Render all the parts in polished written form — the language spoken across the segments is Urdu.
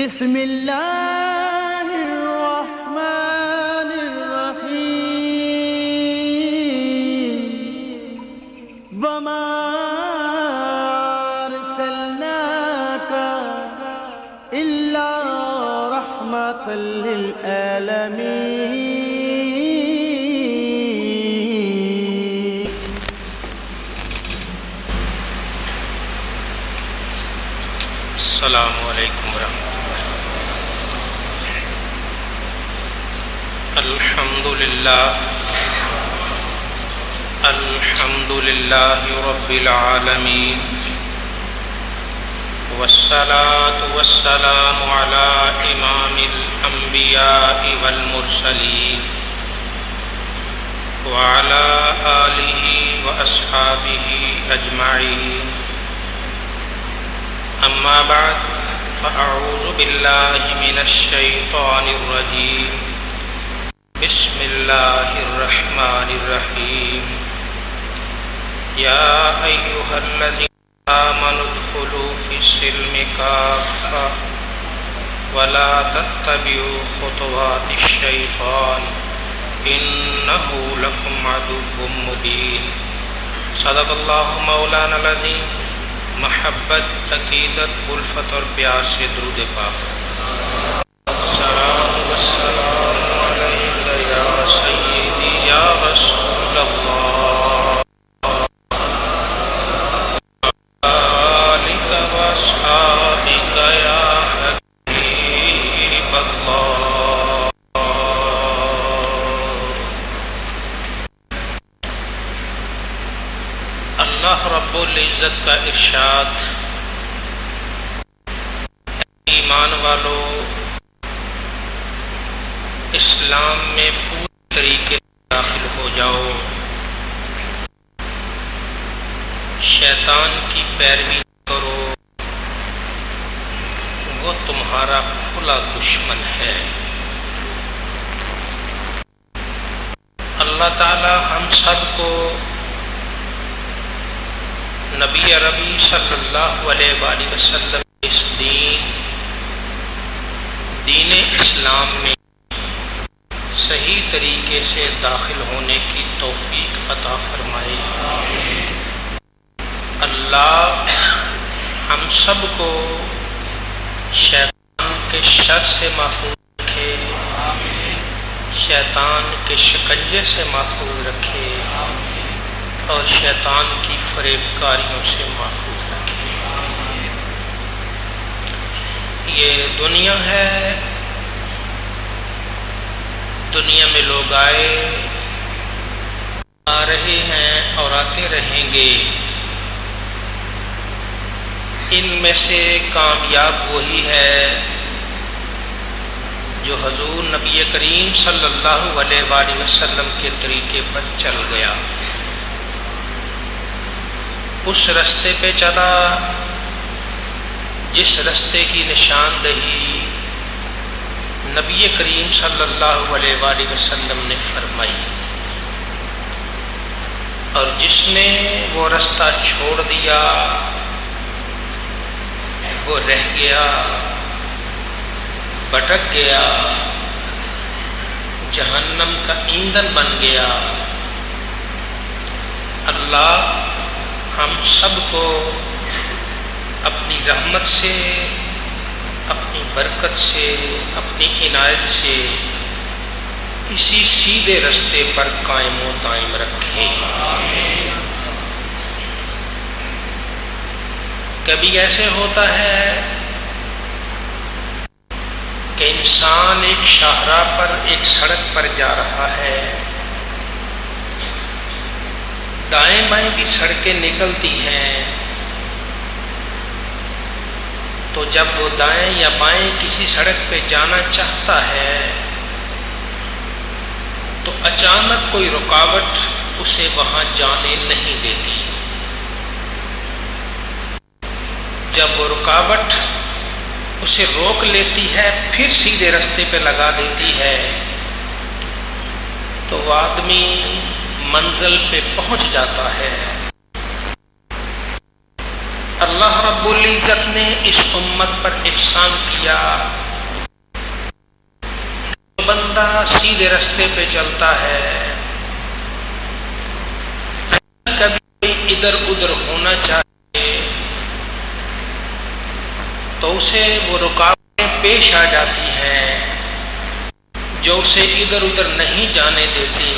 بسم اللہ الرحمن الرحیم وما ارسلناک الا رحمۃ للعالمین۔ السلام علیکم ورحمۃ اللہ۔ الحمد للہ رب العالمین، والصلاة والسلام علی امام الانبیاء والمرسلین وعلی آلہ واصحابہ اجمعین۔ اما بعد فاعوذ باللہ من الشیطان الرجیم، بسم اللہ الرحمن الرحیم۔ یا ایھا الذین آمنوا ادخلوا فی السلم کافۃ ولا تتبعوا خطوات الشیطان انہ لکم عدو مبین۔ صدق اللہ مولانا العظیم۔ محبت، عقیدت، الفت اور پیار سے درود پاک۔ سلام والسلام علیک یا سیدی یا رسول اللہ، آلک واصحابک یا حبیب اللہ۔ اللہ رب العزت کا ارشاد، ایمان والو اسلام میں پوری طریقے سے داخل ہو جاؤ، شیطان کی پیروی کرو، وہ تمہارا کھلا دشمن ہے۔ اللہ تعالی ہم سب کو نبی عربی صلی اللہ علیہ وآلہ وسلم اس دین اسلام میں صحیح طریقے سے داخل ہونے کی توفیق عطا فرمائے۔ اللہ ہم سب کو شیطان کے شر سے محفوظ رکھے، شیطان کے شکنجے سے محفوظ رکھے اور شیطان کی فریب کاریوں سے محفوظ رکھے۔ یہ دنیا ہے، دنیا میں لوگ آ رہے ہیں اور آتے رہیں گے، ان میں سے کامیاب وہی ہے جو حضور نبی کریم صلی اللہ علیہ وآلہ وسلم کے طریقے پر چل گیا، اس رستے پہ چلا جس رستے کی نشاندہی نبی کریم صلی اللہ علیہ وآلہ وسلم نے فرمائی، اور جس نے وہ رستہ چھوڑ دیا وہ رہ گیا، بھٹک گیا، جہنم کا ایندھن بن گیا۔ اللہ ہم سب کو اپنی رحمت سے، اپنی برکت سے، اپنی عنایت سے اسی سیدھے رستے پر قائم و دائم رکھے۔ کبھی ایسے ہوتا ہے کہ انسان ایک شاہراہ پر، ایک سڑک پر جا رہا ہے، دائیں بائیں بھی سڑکیں نکلتی ہیں، تو جب وہ دائیں یا بائیں کسی سڑک پہ جانا چاہتا ہے تو اچانک کوئی رکاوٹ اسے وہاں جانے نہیں دیتی۔ جب وہ رکاوٹ اسے روک لیتی ہے، پھر سیدھے رستے پہ لگا دیتی ہے، تو وہ آدمی منزل پہ پہنچ جاتا ہے۔ اللہ رب العزت نے اس امت پر احسان کیا، بندہ سیدھے راستے پہ چلتا ہے، کبھی ادھر ادھر ہونا چاہے تو اسے وہ رکاوٹیں پیش آ جاتی ہیں جو اسے ادھر ادھر نہیں جانے دیتی،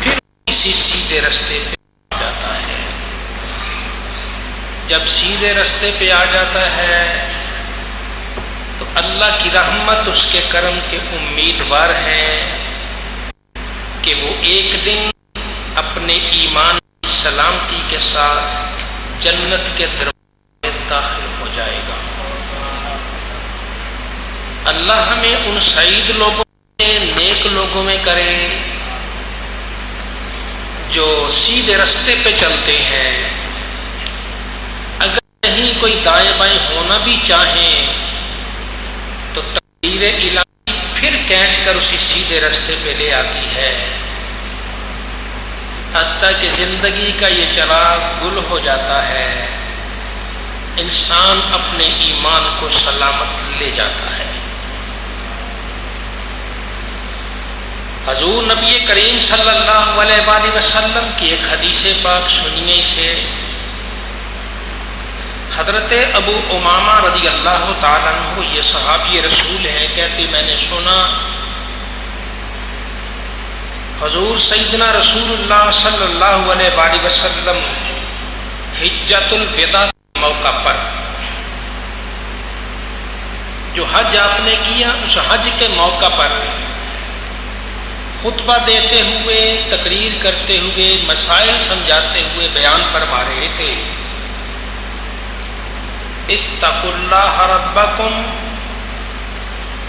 پھر کسی سیدھے راستے پہ آ جاتا ہے۔ جب سیدھے راستے پہ آ جاتا ہے تو اللہ کی رحمت اس کے کرم کے امیدوار ہیں کہ وہ ایک دن اپنے ایمان کی سلامتی کے ساتھ جنت کے دروازے میں داخل ہو جائے گا۔ اللہ ہمیں ان سعید لوگوں سے، نیک لوگوں میں کرے جو سیدھے راستے پہ چلتے ہیں، اگر کہیں کوئی دائیں بائیں ہونا بھی چاہیں تو تقدیر الہی پھر کھینچ کر اسی سیدھے راستے پہ لے آتی ہے، حتیٰ کہ زندگی کا یہ چراغ گل ہو جاتا ہے، انسان اپنے ایمان کو سلامت لے جاتا ہے۔ حضور نبی کریم صلی اللہ علیہ وآلہ وسلم کی ایک حدیث پاک سنیے سے، حضرت ابو امامہ رضی اللہ تعالیٰ عنہ یہ صحابی رسول ہیں، کہتے میں نے سنا حضور سیدنا رسول اللہ صلی اللہ علیہ وآلہ وسلم حجۃ الوداع کے موقع پر جو حج آپ نے کیا، اس حج کے موقع پر خطبہ دیتے ہوئے، تقریر کرتے ہوئے، مسائل سمجھاتے ہوئے بیان فرما رہے تھے، اتقوا اللہ ربکم،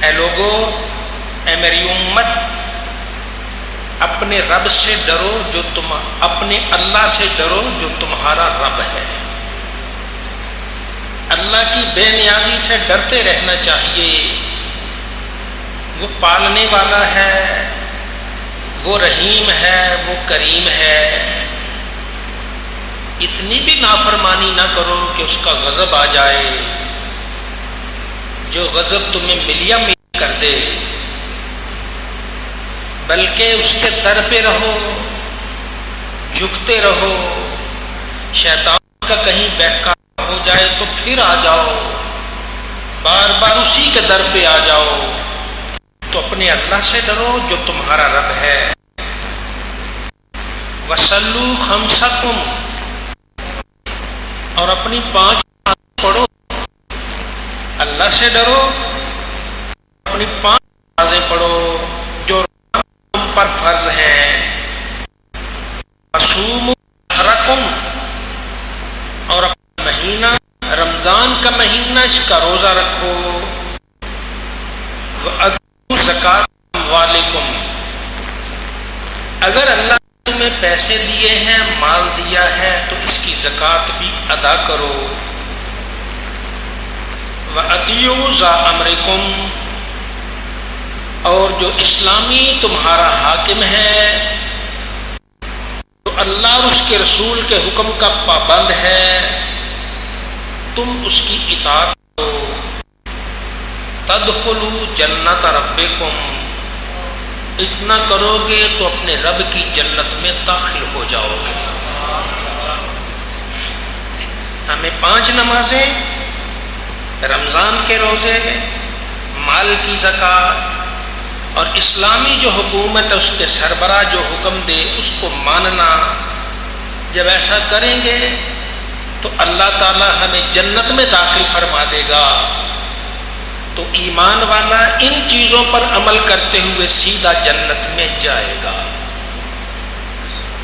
اے لوگو، اے میری امت، اپنے رب سے ڈرو جو اپنے اللہ سے ڈرو جو تمہارا رب ہے۔ اللہ کی بے نیازی سے ڈرتے رہنا چاہیے، وہ پالنے والا ہے، وہ رحیم ہے، وہ کریم ہے۔ اتنی بھی نافرمانی نہ کرو کہ اس کا غضب آ جائے، جو غضب تمہیں ملیا مل کر دے، بلکہ اس کے در پہ رہو، جھکتے رہو، شیطان کا کہیں بہکا ہو جائے تو پھر آ جاؤ، بار بار اسی کے در پہ آ جاؤ، تو اپنے اللہ سے ڈرو جو تمہارا رب ہے۔ وَصَلُّوا خَمْسَكُمْ، اور اپنی 5 پڑھو، اللہ سے ڈرو، اپنی 5 نمازیں پڑھو جو تم پر فرض ہیں۔ وَصُومُوا شَهْرَكُمْ، اور اپنا مہینہ رمضان کا مہینہ، اس کا روزہ رکھو۔ وَأَدُّوا زَكَاةَ أَمْوَالِكُمْ، اگر اللہ نے تمہیں پیسے دیے ہیں، مال دیا ہے، تو اس کی زکوٰۃ بھی ادا کرو۔ وَأَطِیعُوا ذَا أَمْرِكُمْ، اور جو اسلامی تمہارا حاکم ہے، تو اللہ اور اس کے رسول کے حکم کا پابند ہے، تم اس کی اطاعت کرو۔ تدخلوا جنت ربکم، اتنا کرو گے تو اپنے رب کی جنت میں داخل ہو جاؤ گے۔ ہمیں 5 نمازیں، رمضان کے روزے، مال کی زکوٰۃ، اور اسلامی جو حکومت ہے اس کے سربراہ جو حکم دے اس کو ماننا، جب ایسا کریں گے تو اللہ تعالی ہمیں جنت میں داخل فرما دے گا۔ تو ایمان والا ان چیزوں پر عمل کرتے ہوئے سیدھا جنت میں جائے گا۔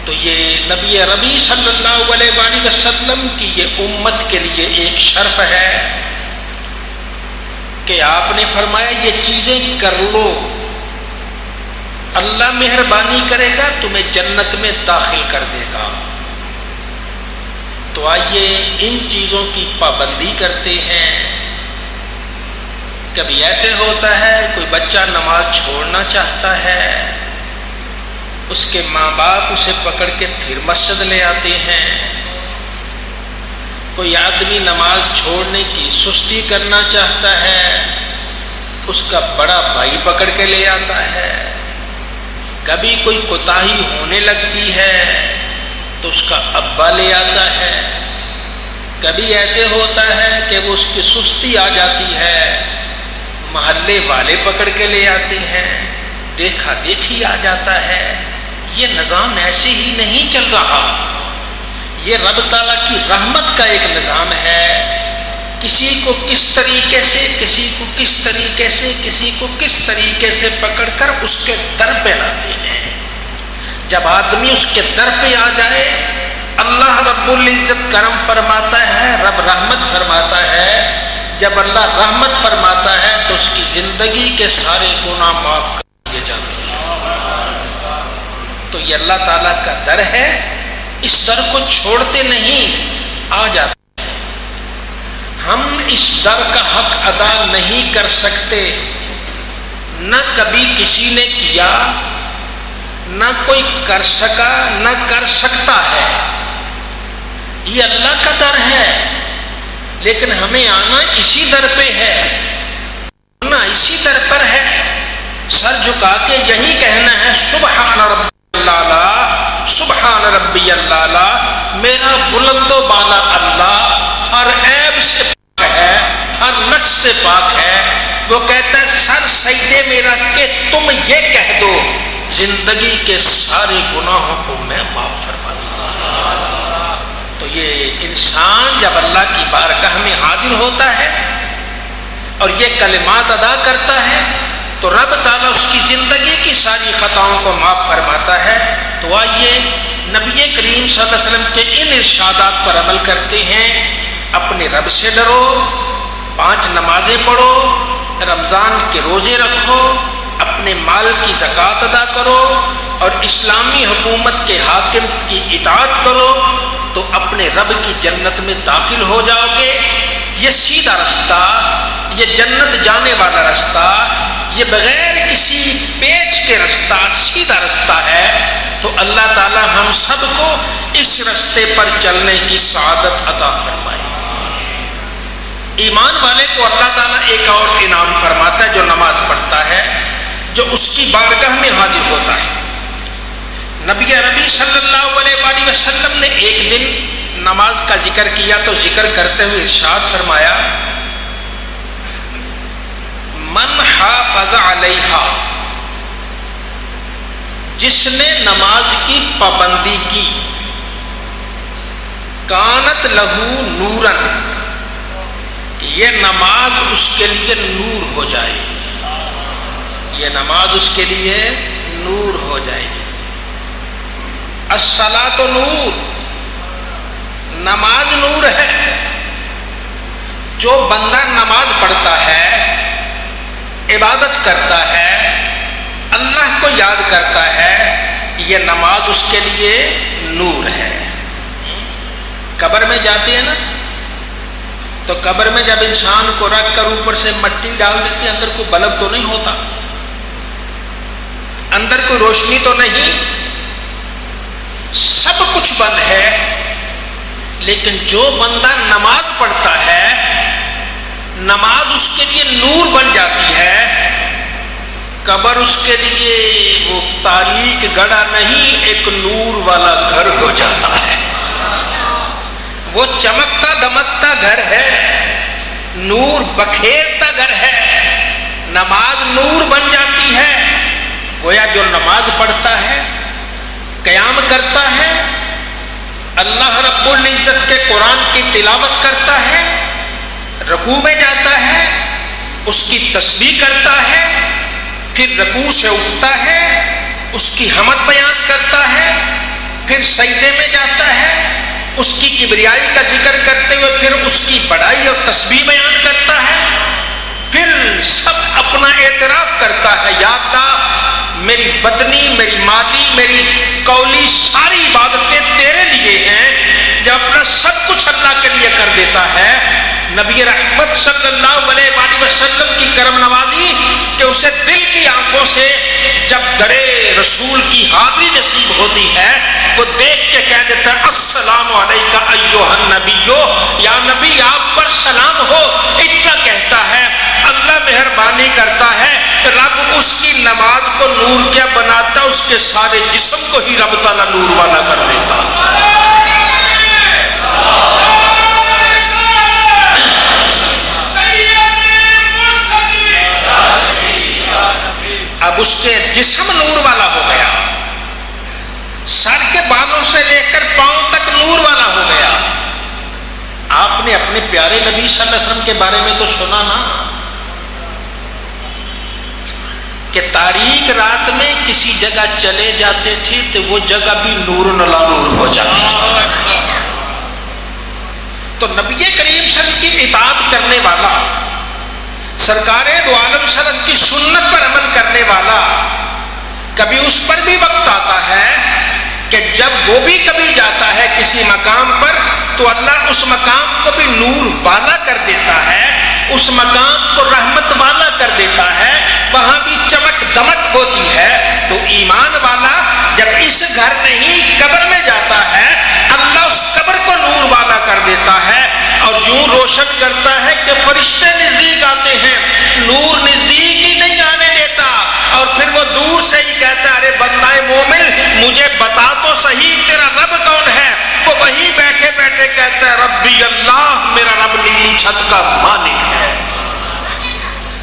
تو یہ نبی ربی صلی اللہ علیہ وآلہ وسلم کی یہ امت کے لیے ایک شرف ہے کہ آپ نے فرمایا یہ چیزیں کر لو، اللہ مہربانی کرے گا، تمہیں جنت میں داخل کر دے گا۔ تو آئیے ان چیزوں کی پابندی کرتے ہیں۔ کبھی ایسے ہوتا ہے کوئی بچہ نماز چھوڑنا چاہتا ہے، اس کے ماں باپ اسے پکڑ کے پھر مسجد لے آتے ہیں، کوئی آدمی نماز چھوڑنے کی سستی کرنا چاہتا ہے، اس کا بڑا بھائی پکڑ کے لے آتا ہے۔ کبھی کوئی کوتاہی ہونے لگتی ہے تو اس کا ابا لے آتا ہے۔ کبھی ایسے ہوتا ہے کہ وہ اس کی سستی آ جاتی ہے، محلے والے پکڑ کے لے آتے ہیں، دیکھا دیکھی آ جاتا ہے۔ یہ نظام ایسے ہی نہیں چل رہا، یہ رب تعالیٰ کی رحمت کا ایک نظام ہے۔ کسی کو کس طریقے سے، کسی کو کس طریقے سے، کسی کو کس طریقے سے پکڑ کر اس کے در پہ لاتے ہیں۔ جب آدمی اس کے در پہ آ جائے، اللہ رب العزت کرم فرماتا ہے، رب رحمت فرماتا ہے۔ جب اللہ رحمت فرماتا ہے تو اس کی زندگی کے سارے گناہ معاف کر دیے جاتے ہیں۔ تو یہ اللہ تعالیٰ کا در ہے، اس در کو چھوڑتے نہیں، آ جاتے ہیں۔ ہم اس در کا حق ادا نہیں کر سکتے، نہ کبھی کسی نے کیا، نہ کوئی کر سکا، نہ کر سکتا ہے۔ یہ اللہ کا در ہے، لیکن ہمیں آنا اسی در پہ ہے، آنا اسی در پر ہے۔ سر جھکا کے یہی کہنا ہے سبحان ربی اللہ، سبحان ربی اللہ، میرا بلند و بالا اللہ ہر عیب سے پاک ہے، ہر نقص سے پاک ہے۔ وہ کہتا ہے سر سجدے میرا کہ تم یہ کہہ دو، زندگی کے سارے گناہوں کو میں معاف فرما دوں۔ تو یہ انسان جب اللہ کی بارگاہ میں حاضر ہوتا ہے اور یہ کلمات ادا کرتا ہے تو رب تعالیٰ اس کی زندگی کی ساری خطاؤں کو معاف فرماتا ہے۔ تو آئیے نبی کریم صلی اللہ علیہ وسلم کے ان ارشادات پر عمل کرتے ہیں۔ اپنے رب سے ڈرو، 5 نمازیں پڑھو، رمضان کے روزے رکھو، اپنے مال کی زکوٰۃ ادا کرو اور اسلامی حکومت کے حاکم کی اطاعت کرو تو اپنے رب کی جنت میں داخل ہو جاؤ گے۔ یہ سیدھا رستہ، یہ جنت جانے والا رستہ، یہ بغیر کسی پیچ کے رستہ، سیدھا رستہ ہے۔ تو اللہ تعالی ہم سب کو اس رستے پر چلنے کی سعادت عطا فرمائے۔ ایمان والے کو اللہ تعالیٰ ایک اور انعام فرماتا ہے جو نماز پڑھتا ہے، جو اس کی بارگاہ میں حاضر ہوتا ہے۔ نبی عربی صلی اللہ علیہ وآلہ وسلم نے ایک دن نماز کا ذکر کیا تو ذکر کرتے ہوئے ارشاد فرمایا من حافظ علیہا، جس نے نماز کی پابندی کی، کانت لہو نورن، یہ نماز اس کے لیے نور ہو جائے گی، یہ نماز اس کے لیے نور ہو جائے گی۔ الصلاۃ نور، نماز نور ہے۔ جو بندہ نماز پڑھتا ہے، عبادت کرتا ہے، اللہ کو یاد کرتا ہے، یہ نماز اس کے لیے نور ہے۔ قبر میں جاتے ہیں نا تو قبر میں جب انسان کو رکھ کر اوپر سے مٹی ڈال دیتے ہیں، اندر کوئی بلب تو نہیں ہوتا، اندر کوئی روشنی تو نہیں، سب کچھ بند ہے۔ لیکن جو بندہ نماز پڑھتا ہے، نماز اس کے لیے نور بن جاتی ہے۔ قبر اس کے لیے وہ تاریک گڑھا نہیں، ایک نور والا گھر ہو جاتا ہے، وہ چمکتا دمکتا گھر ہے، نور بکھیرتا گھر ہے، نماز نور بن جاتی ہے۔ گویا جو نماز پڑھتا ہے، قیام کرتا ہے، اللہ رب العزت کے قرآن کی تلاوت کرتا ہے، رکوع میں جاتا ہے، اس کی تسبیح کرتا ہے، پھر رکوع سے اٹھتا ہے، اس کی حمد بیان کرتا ہے، پھر سجدے میں جاتا ہے، اس کی کبریائی کا ذکر کرتے ہوئے پھر اس کی بڑائی اور تسبیح بیان کرتا ہے، پھر سب اپنا اعتراف کرتا ہے، یا اللہ میری بدنی، میری مالی، میری قولی ساری عبادتیں تیرے لیے ہیں۔ جب اپنا سب کچھ اللہ کے لیے کر دیتا ہے، نبی رحمت صلی اللہ علیہ وآلہ وسلم کی کرم نوازی کہ اسے دل کی آنکھوں سے جب درے رسول کی حاضری نصیب ہوتی ہے وہ دیکھ کے کہہ دیتا ہے السلام علیکہ ایھا النبیو، یا نبی آپ پر سلام ہو، اتنا کہتا ہے۔ اللہ مہربانی کرتا ہے، رب اس کی نماز کو نور کیا بناتا، اس کے سارے جسم کو ہی رب تعالیٰ نور والا کر دیتا۔ اب اس کے جسم نور والا ہو گیا، سر کے بالوں سے لے کر پاؤں تک نور والا ہو گیا۔ آپ نے اپنے پیارے نبی صلی اللہ علیہ وسلم کے بارے میں تو سنا نا کہ تاریک رات میں کسی جگہ چلے جاتے تھے تو وہ جگہ بھی نور نلا نور ہو جاتی تھی۔ تو نبی کریم صلی اللہ علیہ وسلم کی اطاعت کرنے والا، سرکار دو عالم صلی اللہ علیہ وسلم کی سنت پر عمل کرنے والا، کبھی اس پر بھی وقت آتا ہے کہ جب وہ بھی کبھی جاتا ہے کسی مقام پر تو اللہ اس مقام کو بھی نور والا کر دیتا ہے، اس مقام کو رحمت والا کر دیتا ہے، وہاں بھی چمک دمک ہوتی ہے۔ تو ایمان والا جب اس گھر نہیں قبر میں جاتا ہے اللہ اس قبر کو نور والا کر دیتا ہے اور یوں روشن کرتا ہے کہ فرشتے نزدیک آتے ہیں، نور نزدیک ہی نہیں آنے دیتا، اور پھر وہ دور سے ہی کہتا ہے ارے بندہ مومن مجھے بتا تو صحیح تیرا رب کون ہے؟ وہ وہیں بیٹھے بیٹھے کہتا ہے ربی اللہ، میرا رب نیلی چھت کا مالک ہے۔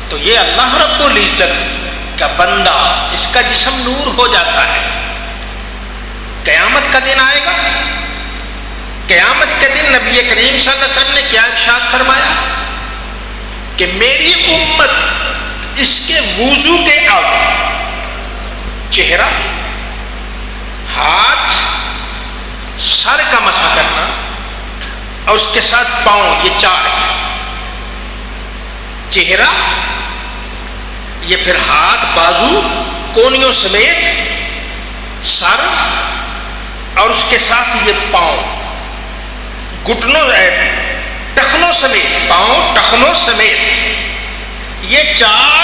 تو یہ اللہ رب العزت کا بندہ، اس کا جسم نور ہو جاتا ہے۔ قیامت کا دن آئے گا، قیامت کے دن نبی کریم صلی اللہ علیہ وسلم نے کیا ارشاد فرمایا کہ میری امت اس کے وضو کے اعضاء، چہرہ، ہاتھ، سر کا مسح کرنا اور اس کے ساتھ پاؤں، یہ چار ہیں، چہرہ، یہ پھر ہاتھ، بازو، کونیوں سمیت، سر اور اس کے ساتھ یہ پاؤں، گھٹنوں ٹخنوں سمیت، پاؤں ٹخنوں سمیت، یہ چار